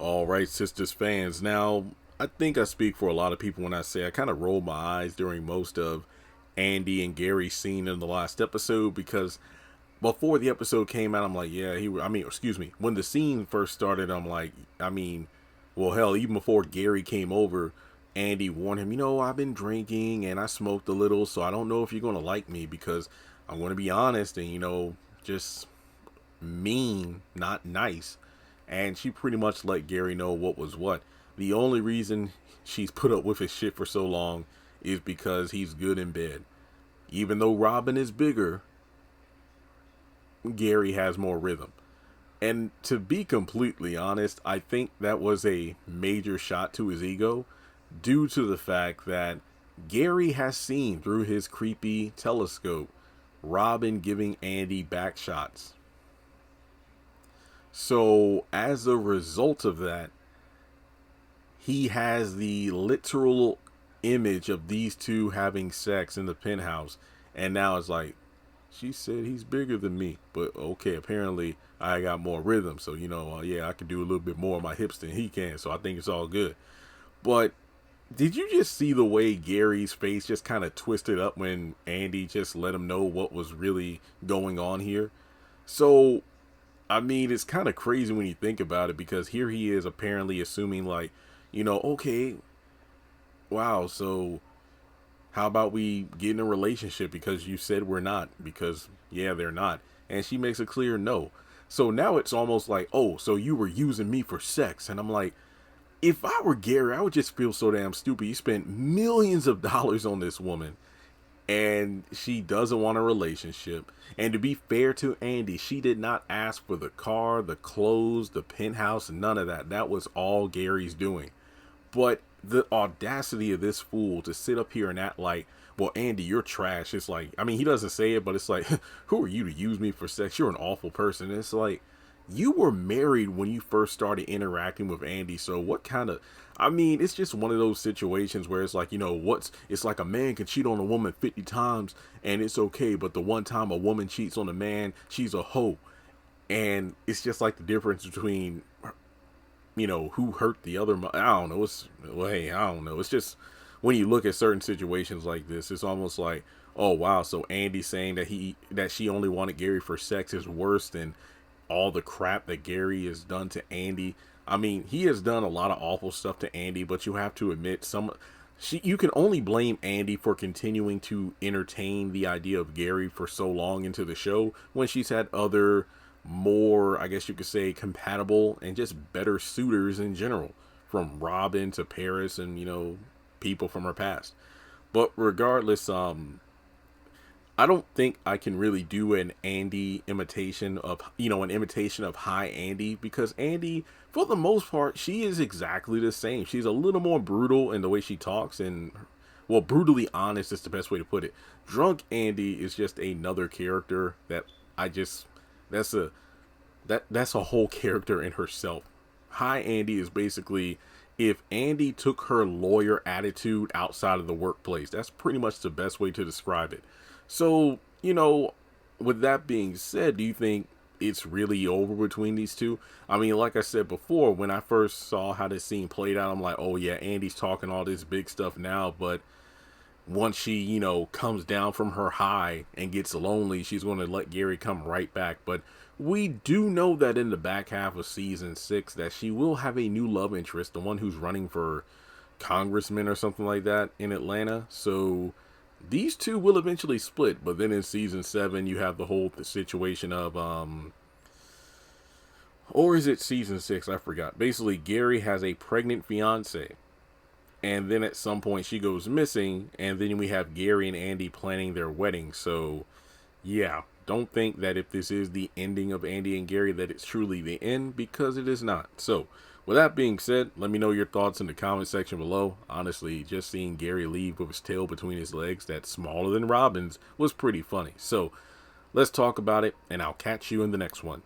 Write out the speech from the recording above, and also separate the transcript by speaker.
Speaker 1: All right, Sistas fans. Now, I think I speak for a lot of people when I say I kind of rolled my eyes during most of Andi and Gary's scene in the last episode because before the episode came out, I'm like, yeah, excuse me. When the scene first started, I'm like, well, hell, even before Gary came over, Andi warned him, I've been drinking and I smoked a little, so I don't know if you're going to like me because I'm going to be honest and, just mean, not nice. And she pretty much let Gary know what was what. The only reason she's put up with his shit for so long is because he's good in bed. Even though Robin is bigger, Gary has more rhythm. And to be completely honest, I think that was a major shot to his ego due to the fact that Gary has seen through his creepy telescope Robin giving Andi back shots. So as a result of that, he has the literal image of these two having sex in the penthouse. And now it's like, she said he's bigger than me. But okay, apparently I got more rhythm. So, I can do a little bit more of my hips than he can. So I think it's all good. But did you just see the way Gary's face just kind of twisted up when Andi just let him know what was really going on here? So, it's kind of crazy when you think about it because here he is apparently assuming like, okay, wow, so how about we get in a relationship because you said we're not, because yeah, they're not. And she makes it clear no. So now it's almost like, oh, so you were using me for sex. And I'm like, if I were Gary, I would just feel so damn stupid. You spent millions of dollars on this woman and she doesn't want a relationship. And to be fair to Andi, she did not ask for the car, the clothes, the penthouse, none of that. That was all Gary's doing. But the audacity of this fool to sit up here and act like, well, Andi, you're trash. It's like, he doesn't say it, but it's like, who are you to use me for sex? You're an awful person. And it's like, you were married when you first started interacting with Andi. So what kind of, it's just one of those situations where it's like, it's like a man can cheat on a woman 50 times and it's okay. But the one time a woman cheats on a man, she's a hoe. And it's just like the difference between, who hurt the other. I don't know. I don't know. It's just when you look at certain situations like this, it's almost like, oh, wow. So Andi saying that she only wanted Gary for sex is worse than all the crap that Gary has done to Andi. He has done a lot of awful stuff to Andi, but you have to admit you can only blame Andi for continuing to entertain the idea of Gary for so long into the show when she's had other more, I guess you could say, compatible and just better suitors in general, from Robin to Paris and, people from her past. But regardless, I don't think I can really do an Andi imitation of, an imitation of Hi Andi, because Andi, for the most part, she is exactly the same. She's a little more brutal in the way she talks and, well, brutally honest is the best way to put it. Drunk Andi is just another character that that's a whole character in herself. Hi Andi is basically if Andi took her lawyer attitude outside of the workplace. That's pretty much the best way to describe it. So, with that being said, do you think it's really over between these two? Like I said before, when I first saw how this scene played out, I'm like, oh yeah, Andi's talking all this big stuff now, but once she, comes down from her high and gets lonely, she's going to let Gary come right back. But we do know that in the back half of season 6 that she will have a new love interest, the one who's running for congressman or something like that in Atlanta. So these two will eventually split, but then in season 7 you have the whole situation of or is it season 6? I forgot. Basically, Gary has a pregnant fiance, and then at some point she goes missing, and then we have Gary and Andi planning their wedding. So yeah, don't think that if this is the ending of Andi and Gary that it's truly the end, because it is not. So with that being said, let me know your thoughts in the comment section below. Honestly, just seeing Gary leave with his tail between his legs that's smaller than Robin's was pretty funny. So let's talk about it, and I'll catch you in the next one.